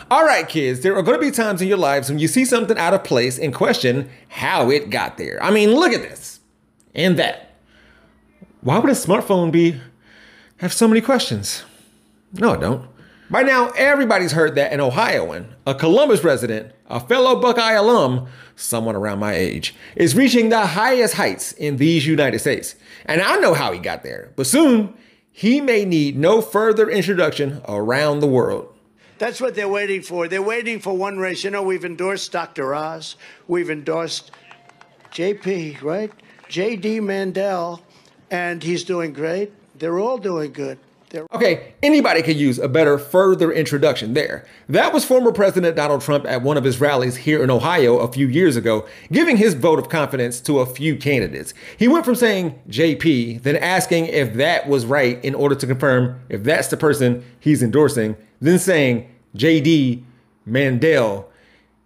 All right, kids, there are going to be times in your lives when you see something out of place and question how it got there. I mean, look at this and that. Why would a smartphone have so many questions? No, it don't. By now, everybody's heard that an Ohioan, a Columbus resident, a fellow Buckeye alum, someone around my age, is reaching the highest heights in these United States. And I know how he got there, but soon he may need no further introduction around the world. That's what they're waiting for. They're waiting for one race. You know, we've endorsed Dr. Oz. We've endorsed JP, right? JD Mandel, and he's doing great. They're all doing good. Okay, anybody could use a better further introduction there. That was former President Donald Trump at one of his rallies here in Ohio a few years ago, giving his vote of confidence to a few candidates. He went from saying JP, then asking if that was right in order to confirm if that's the person he's endorsing, then saying JD Mandel.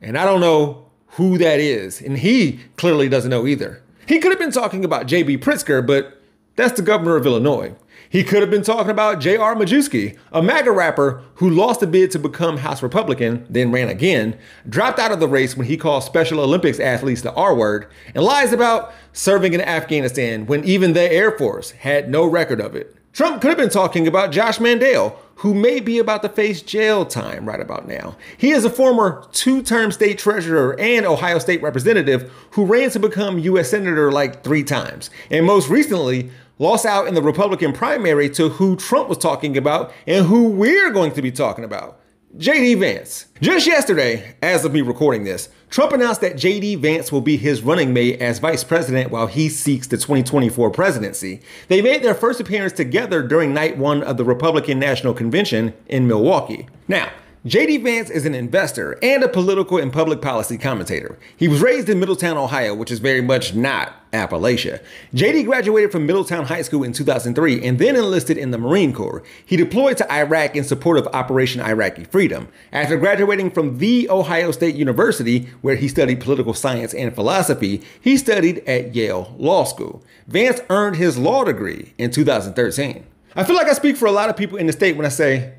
And I don't know who that is, and he clearly doesn't know either. He could have been talking about J.B. Pritzker, but that's the governor of Illinois. He could have been talking about J.R. Majewski, a MAGA rapper who lost a bid to become House Republican, then ran again, dropped out of the race when he called Special Olympics athletes the R word, and lies about serving in Afghanistan when even the Air Force had no record of it. Trump could have been talking about Josh Mandel, who may be about to face jail time right about now. He is a former two-term state treasurer and Ohio state representative who ran to become U.S. Senator like 3 times, and most recently lost out in the Republican primary to who Trump was talking about and who we're going to be talking about, JD Vance. Just yesterday, as of me recording this, Trump announced that JD Vance will be his running mate as vice president while he seeks the 2024 presidency. They made their first appearance together during night 1 of the Republican National Convention in Milwaukee. Now, JD Vance is an investor and a political and public policy commentator. He was raised in Middletown, Ohio, which is very much not Appalachia. JD graduated from Middletown High School in 2003 and then enlisted in the Marine Corps. He deployed to Iraq in support of Operation Iraqi Freedom. After graduating from The Ohio State University, where he studied political science and philosophy, he studied at Yale Law School. Vance earned his law degree in 2013. I feel like I speak for a lot of people in the state when I say,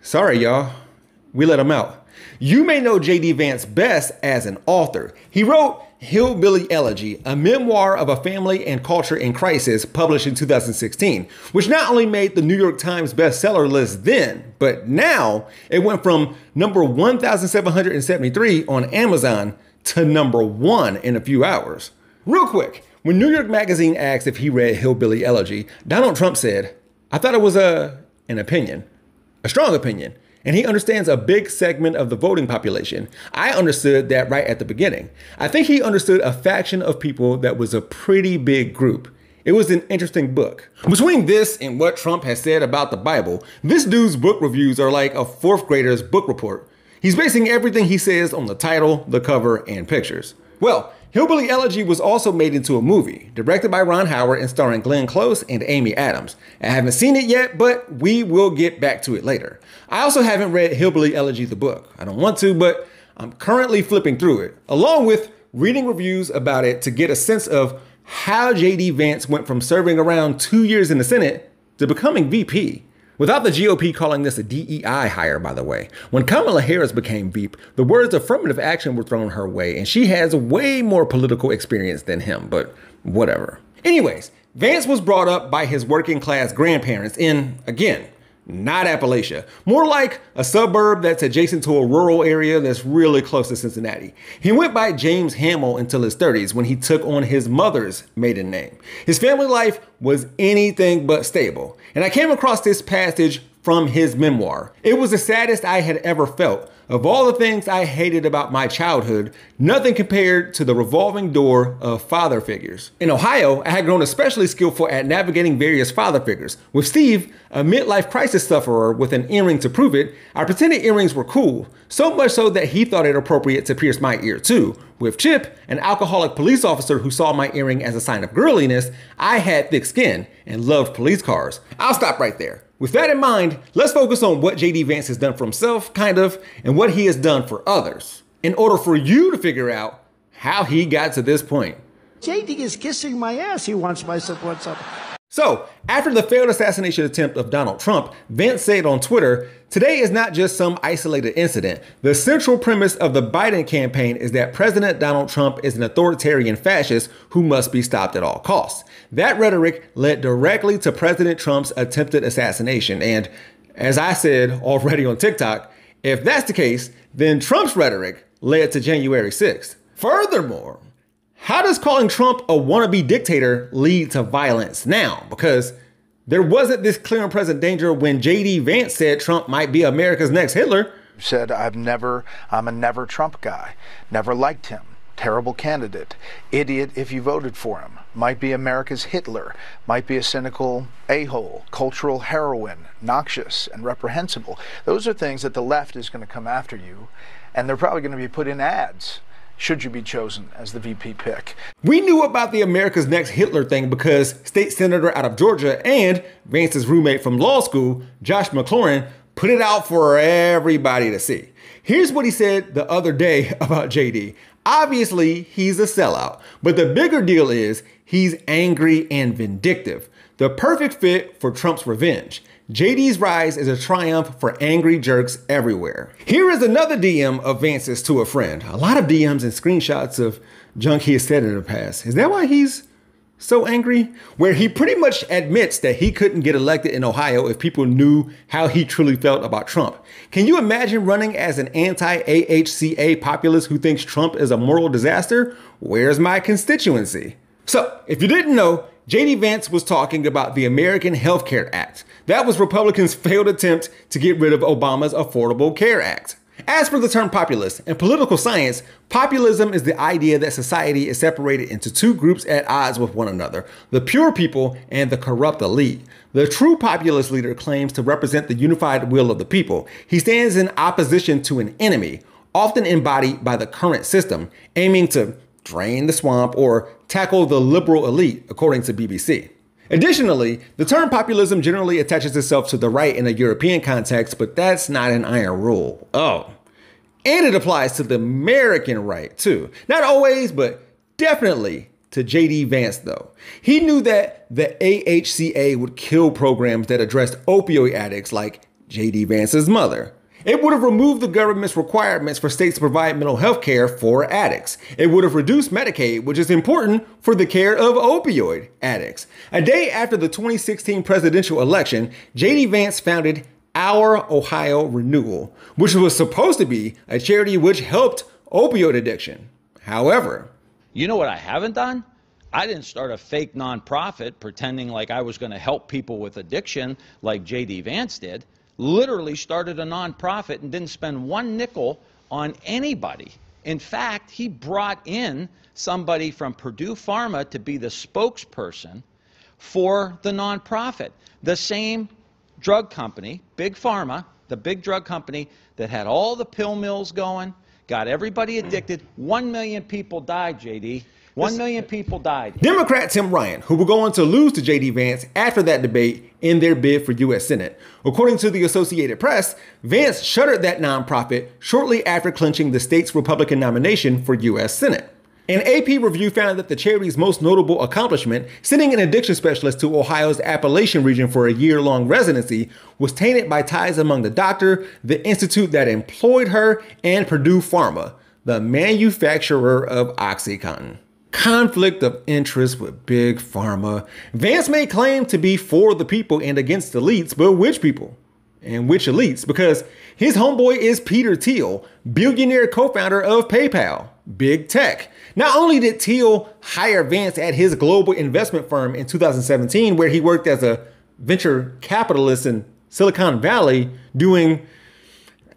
sorry, y'all. We let him out. You may know JD Vance best as an author. He wrote Hillbilly Elegy, a memoir of a family and culture in crisis, published in 2016, which not only made the New York Times bestseller list then, but now it went from number 1,773 on Amazon to number 1 in a few hours. Real quick, when New York Magazine asked if he read Hillbilly Elegy, Donald Trump said, "I thought it was an opinion, a strong opinion. And he understands a big segment of the voting population. I understood that right at the beginning. I think he understood a faction of people that was a pretty big group. It was an interesting book." Between this and what Trump has said about the Bible, this dude's book reviews are like a 4th grader's book report. He's basing everything he says on the title, the cover, and pictures. Well, Hillbilly Elegy was also made into a movie, directed by Ron Howard and starring Glenn Close and Amy Adams. I haven't seen it yet, but we will get back to it later. I also haven't read Hillbilly Elegy the book. I don't want to, but I'm currently flipping through it, along with reading reviews about it to get a sense of how JD Vance went from serving around 2 years in the Senate to becoming VP. Without the GOP calling this a DEI hire, by the way. When Kamala Harris became VP, the words affirmative action were thrown her way, and she has way more political experience than him, but whatever. Anyways, Vance was brought up by his working class grandparents in, again, not Appalachia, more like a suburb that's adjacent to a rural area that's really close to Cincinnati. He went by James Hamill until his 30s when he took on his mother's maiden name. His family life was anything but stable, and I came across this passage from his memoir. It was the saddest I had ever felt. Of all the things I hated about my childhood, nothing compared to the revolving door of father figures. In Ohio, I had grown especially skillful at navigating various father figures. With Steve, a midlife crisis sufferer with an earring to prove it, I pretended earrings were cool, so much so that he thought it appropriate to pierce my ear too. With Chip, an alcoholic police officer who saw my earring as a sign of girliness, I had thick skin and loved police cars. I'll stop right there. With that in mind, let's focus on what JD Vance has done for himself, kind of, and what he has done for others, in order for you to figure out how he got to this point. JD is kissing my ass. He wants my support. So, after the failed assassination attempt of Donald Trump, Vance said on Twitter, "Today is not just some isolated incident. The central premise of the Biden campaign is that President Donald Trump is an authoritarian fascist who must be stopped at all costs." That rhetoric led directly to President Trump's attempted assassination. And as I said already on TikTok, if that's the case, then Trump's rhetoric led to January 6th. Furthermore, how does calling Trump a wannabe dictator lead to violence now? Because there wasn't this clear and present danger when JD Vance said Trump might be America's next Hitler. Said, I'm a never Trump guy. Never liked him. Terrible candidate. Idiot if you voted for him. Might be America's Hitler. Might be a cynical a-hole. Cultural heroine. Noxious and reprehensible. Those are things that the left is going to come after you, and they're probably going to be put in ads should you be chosen as the VP pick. We knew about the America's Next Hitler thing because state senator out of Georgia and Vance's roommate from law school, Josh McLaurin, put it out for everybody to see. Here's what he said the other day about JD. Obviously, he's a sellout, but the bigger deal is he's angry and vindictive. The perfect fit for Trump's revenge. JD's rise is a triumph for angry jerks everywhere. Here is another DM of Vance's to a friend. A lot of DMs and screenshots of junk he has said in the past. Is that why he's so angry? Where he pretty much admits that he couldn't get elected in Ohio if people knew how he truly felt about Trump. Can you imagine running as an anti-AHCA populist who thinks Trump is a moral disaster? Where's my constituency? So, if you didn't know, JD Vance was talking about the American Health Care Act. That was Republicans' failed attempt to get rid of Obama's Affordable Care Act. As for the term populist, in political science, populism is the idea that society is separated into two groups at odds with one another, the pure people and the corrupt elite. The true populist leader claims to represent the unified will of the people. He stands in opposition to an enemy, often embodied by the current system, aiming to drain the swamp or tackle the liberal elite, according to BBC. Additionally, the term populism generally attaches itself to the right in a European context, but that's not an iron rule. Oh. And it applies to the American right, too. Not always, but definitely to JD Vance, though. He knew that the AHCA would kill programs that addressed opioid addicts like JD Vance's mother. It would have removed the government's requirements for states to provide mental health care for addicts. It would have reduced Medicaid, which is important for the care of opioid addicts. A day after the 2016 presidential election, JD Vance founded Our Ohio Renewal, which was supposed to be a charity which helped opioid addiction. However, you know what I haven't done? I didn't start a fake nonprofit pretending like I was going to help people with addiction like JD Vance did. Literally started a nonprofit and didn't spend one nickel on anybody. In fact, he brought in somebody from Purdue Pharma to be the spokesperson for the nonprofit. The same drug company, Big Pharma, the big drug company that had all the pill mills going, got everybody addicted. 1 million people died, JD. 1 million people died. Democrat Tim Ryan, who will go on to lose to JD Vance after that debate in their bid for U.S. Senate. According to the Associated Press, Vance shuttered that nonprofit shortly after clinching the state's Republican nomination for U.S. Senate. An AP review found that the charity's most notable accomplishment, sending an addiction specialist to Ohio's Appalachian region for a year-long residency, was tainted by ties among the doctor, the institute that employed her, and Purdue Pharma, the manufacturer of OxyContin. Conflict of interest with Big Pharma. Vance made claim to be for the people and against elites, but which people? And which elites? Because his homeboy is Peter Thiel, billionaire co-founder of PayPal, big tech. Not only did Thiel hire Vance at his global investment firm in 2017, where he worked as a venture capitalist in Silicon Valley doing,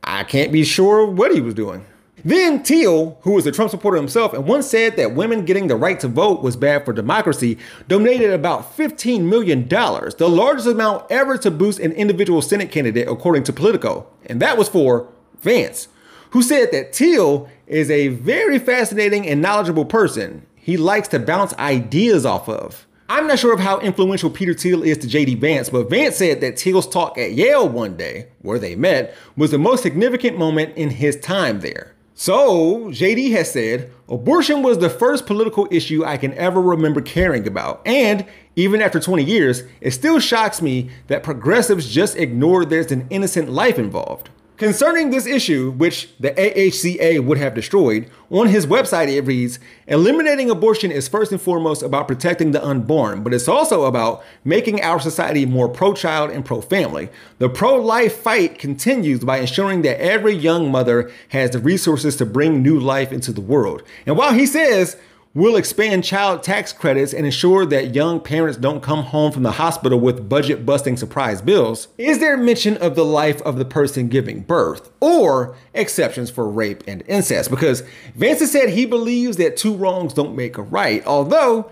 I can't be sure what he was doing. Then Thiel, who was a Trump supporter himself and once said that women getting the right to vote was bad for democracy, donated about $15 million, the largest amount ever to boost an individual Senate candidate, according to Politico. And that was for Vance, who said that Thiel is a very fascinating and knowledgeable person he likes to bounce ideas off of. I'm not sure of how influential Peter Thiel is to JD Vance, but Vance said that Thiel's talk at Yale one day, where they met, was the most significant moment in his time there. So, JD has said, abortion was the first political issue I can ever remember caring about. And even after 20 years, it still shocks me that progressives just ignore there's an innocent life involved. Concerning this issue, which the AHCA would have destroyed, on his website it reads, eliminating abortion is first and foremost about protecting the unborn, but it's also about making our society more pro-child and pro-family. The pro-life fight continues by ensuring that every young mother has the resources to bring new life into the world. And while he says, we'll expand child tax credits and ensure that young parents don't come home from the hospital with budget-busting surprise bills, is there mention of the life of the person giving birth or exceptions for rape and incest? Because Vance has said he believes that two wrongs don't make a right, although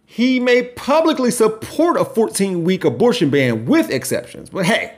he may publicly support a 14-week abortion ban with exceptions. But hey,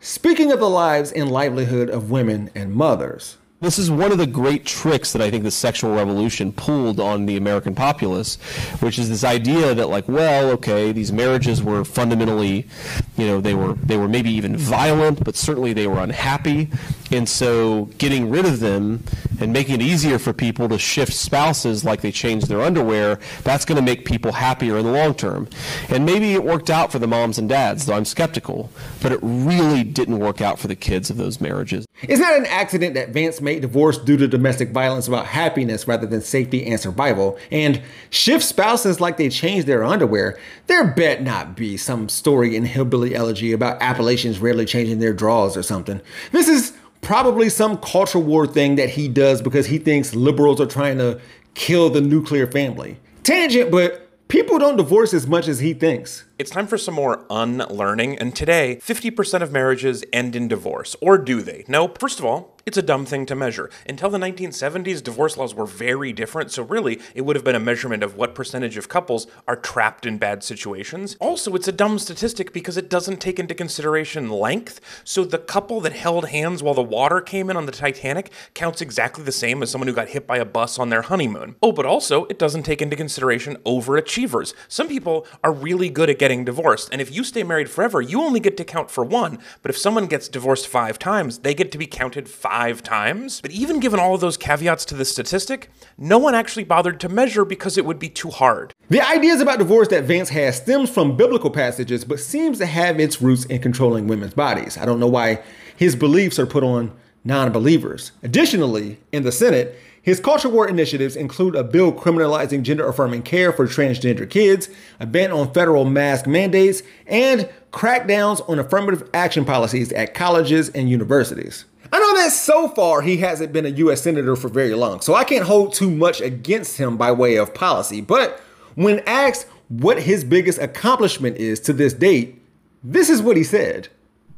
speaking of the lives and livelihood of women and mothers, this is one of the great tricks that I think the sexual revolution pulled on the American populace, which is this idea that, like, well, okay, these marriages were fundamentally, they were maybe even violent, but certainly they were unhappy. And so getting rid of them and making it easier for people to shift spouses like they change their underwear, that's going to make people happier in the long term. And maybe it worked out for the moms and dads, though I'm skeptical, but it really didn't work out for the kids of those marriages. It's not an accident that Vance made divorce due to domestic violence about happiness rather than safety and survival, and shift spouses like they change their underwear. There bet not be some story in Hillbilly Elegy about Appalachians rarely changing their drawers or something. This is probably some culture war thing that he does because he thinks liberals are trying to kill the nuclear family. Tangent, but people don't divorce as much as he thinks. It's time for some more unlearning, and today, 50% of marriages end in divorce. Or do they? Nope. First of all, it's a dumb thing to measure. Until the 1970s, divorce laws were very different, so really, it would have been a measurement of what percentage of couples are trapped in bad situations. Also, it's a dumb statistic because it doesn't take into consideration length, so the couple that held hands while the water came in on the Titanic counts exactly the same as someone who got hit by a bus on their honeymoon. Oh, but also, it doesn't take into consideration overachievers. Some people are really good at getting divorced, and if you stay married forever, you only get to count for one, but if someone gets divorced 5 times, they get to be counted 5 times. But even given all of those caveats to this statistic, no one actually bothered to measure because it would be too hard. The ideas about divorce that Vance has stems from biblical passages, but seems to have its roots in controlling women's bodies. I don't know why his beliefs are put on non-believers. Additionally, in the Senate, his culture war initiatives include a bill criminalizing gender-affirming care for transgender kids, a ban on federal mask mandates, and crackdowns on affirmative action policies at colleges and universities. I know that so far he hasn't been a U.S. Senator for very long, so I can't hold too much against him by way of policy. But when asked what his biggest accomplishment is to this date, this is what he said.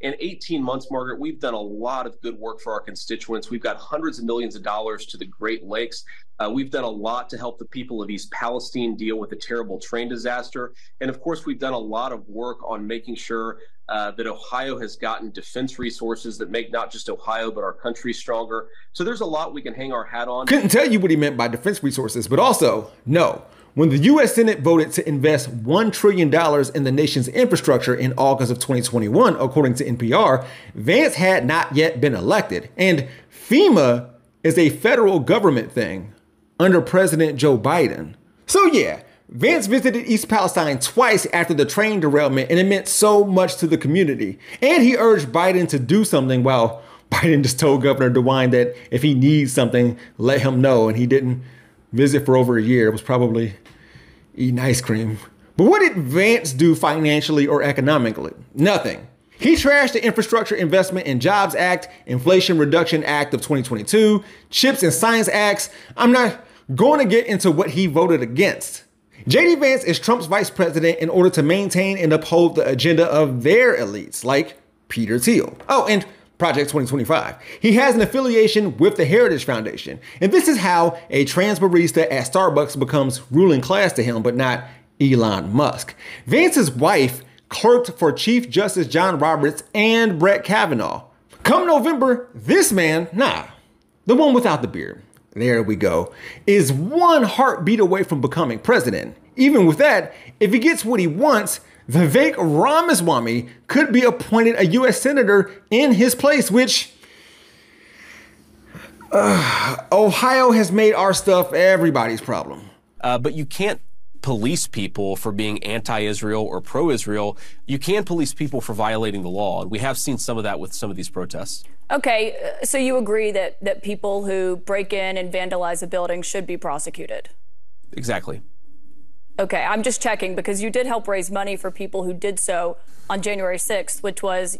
In 18 months, Margaret, we've done a lot of good work for our constituents. We've got hundreds of millions of dollars to the Great Lakes. We've done a lot to help the people of East Palestine deal with the terrible train disaster. And of course, we've done a lot of work on making sure that Ohio has gotten defense resources that make not just Ohio, but our country stronger. So there's a lot we can hang our hat on. Couldn't tell you what he meant by defense resources, but also, no. When the U.S. Senate voted to invest $1 trillion in the nation's infrastructure in August of 2021, according to NPR, Vance had not yet been elected. And FEMA is a federal government thing under President Joe Biden. So yeah, Vance visited East Palestine twice after the train derailment, and it meant so much to the community. And he urged Biden to do something, while Biden just told Governor DeWine that if he needs something, let him know. And he didn't visit for over a year. It was probably eating ice cream. But what did Vance do financially or economically? Nothing. He trashed the Infrastructure Investment and Jobs Act, Inflation Reduction Act of 2022, CHIPS and Science Acts. I'm not going to get into what he voted against. JD Vance is Trump's vice president in order to maintain and uphold the agenda of their elites, like Peter Thiel. Oh, and Project 2025. He has an affiliation with the Heritage Foundation. And this is how a trans barista at Starbucks becomes ruling class to him, but not Elon Musk. Vance's wife clerked for Chief Justice John Roberts and Brett Kavanaugh. Come November, this man, the one without the beard, there we go, is one heartbeat away from becoming president. Even with that, if he gets what he wants, Vivek Ramaswamy could be appointed a U.S. Senator in his place, which Ohio has made our stuff everybody's problem. But you can't police people for being anti-Israel or pro-Israel. You can police people for violating the law. And we have seen some of that with some of these protests. Okay, so you agree that people who break in and vandalize a building should be prosecuted? Exactly. Okay, I'm just checking because you did help raise money for people who did so on January 6th, which was,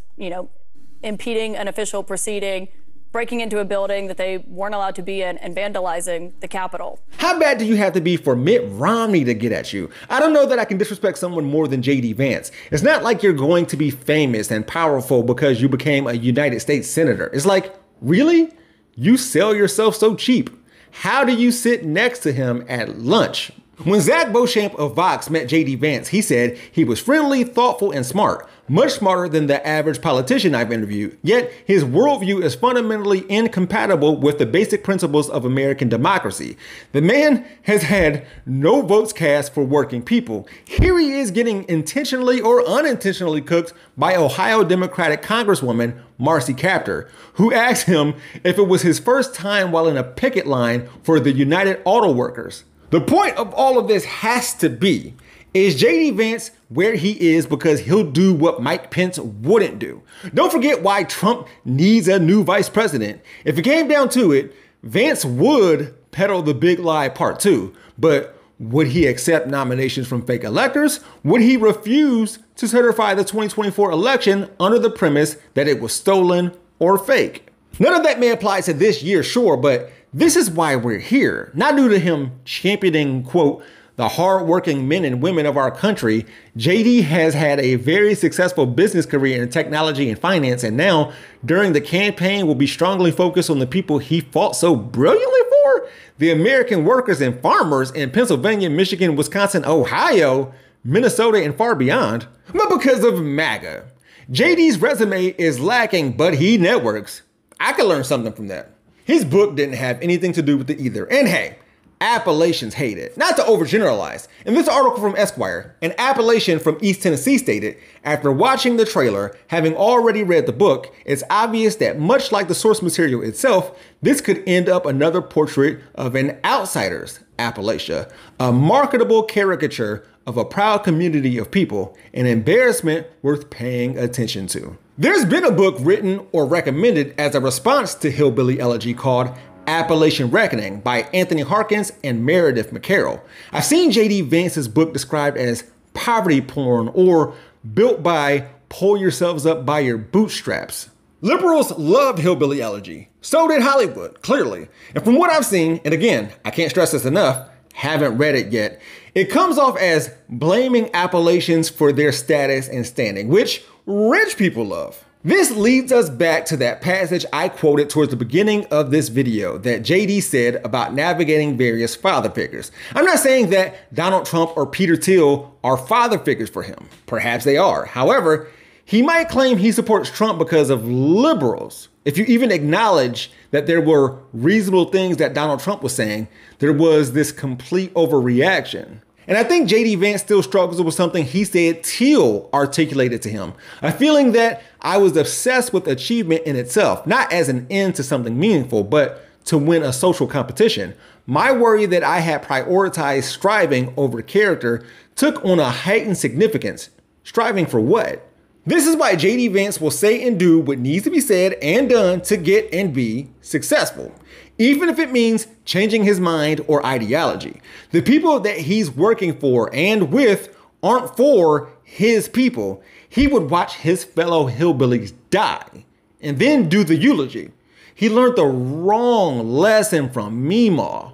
impeding an official proceeding, breaking into a building that they weren't allowed to be in, and vandalizing the Capitol. How bad do you have to be for Mitt Romney to get at you? I don't know that I can disrespect someone more than JD Vance. It's not like you're going to be famous and powerful because you became a United States senator. It's like, really? You sell yourself so cheap. How do you sit next to him at lunch? When Zach Beauchamp of Vox met JD Vance, he said he was friendly, thoughtful, and smart, much smarter than the average politician I've interviewed. Yet his worldview is fundamentally incompatible with the basic principles of American democracy. The man has had no votes cast for working people. Here he is getting intentionally or unintentionally cooked by Ohio Democratic Congresswoman Marcy Kaptur, who asked him if it was his first time while in a picket line for the United Auto Workers. The point of all of this has to be, is JD Vance where he is because he'll do what Mike Pence wouldn't do? Don't forget why Trump needs a new vice president. If it came down to it, Vance would peddle the big lie part 2, but would he accept nominations from fake electors? Would he refuse to certify the 2024 election under the premise that it was stolen or fake? None of that may apply to this year, sure, but this is why we're here. Not due to him championing, quote, the hardworking men and women of our country. JD has had a very successful business career in technology and finance, and now, during the campaign, will be strongly focused on the people he fought so brilliantly for, the American workers and farmers in Pennsylvania, Michigan, Wisconsin, Ohio, Minnesota, and far beyond. But because of MAGA, JD's resume is lacking, but he networks. I could learn something from that. His book didn't have anything to do with it either. And hey, Appalachians hate it. Not to overgeneralize. In this article from Esquire, an Appalachian from East Tennessee stated, after watching the trailer, having already read the book, it's obvious that much like the source material itself, this could end up another portrait of an outsider's Appalachia, a marketable caricature of a proud community of people, an embarrassment worth paying attention to. There's been a book written or recommended as a response to Hillbilly Elegy called Appalachian Reckoning by Anthony Harkins and Meredith McCarroll. I've seen JD Vance's book described as poverty porn or built by pull yourselves up by your bootstraps. Liberals loved Hillbilly Elegy. So did Hollywood, clearly. And from what I've seen, and again, I can't stress this enough, haven't read it yet, it comes off as blaming Appalachians for their status and standing, which rich people love. This leads us back to that passage I quoted towards the beginning of this video that JD said about navigating various father figures. I'm not saying that Donald Trump or Peter Thiel are father figures for him. Perhaps they are. However, he might claim he supports Trump because of liberals. If you even acknowledge that there were reasonable things that Donald Trump was saying, there was this complete overreaction. And I think JD Vance still struggles with something he said Thiel articulated to him. A feeling that I was obsessed with achievement in itself, not as an end to something meaningful, but to win a social competition. My worry that I had prioritized striving over character took on a heightened significance. Striving for what? This is why JD Vance will say and do what needs to be said and done to get and be successful, even if it means changing his mind or ideology. The people that he's working for and with aren't for his people. He would watch his fellow hillbillies die and then do the eulogy. He learned the wrong lesson from Meemaw.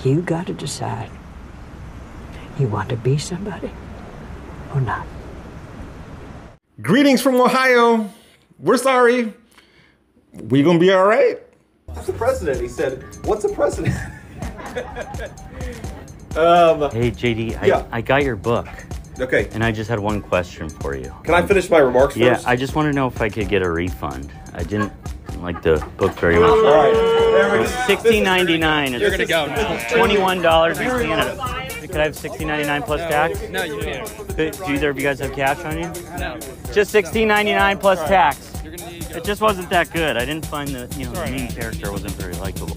You got to decide. You want to be somebody or not? Greetings from Ohio. We're sorry. We gonna be all right? What's the president? He said, what's a president? Hey, JD, yeah. I got your book. Okay. And I just had one question for you. Can I finish my remarks first? Yeah, I just want to know if I could get a refund. I didn't like the book very much. All right. There we go. $16.99. You're gonna go. $21 in Canada. Could I have $16.99 plus tax? No, you can't. Do either of you guys have cash on you? No. Just $16.99 plus tax. You're gonna need to go. It just wasn't that good. I didn't find the main character wasn't very likable.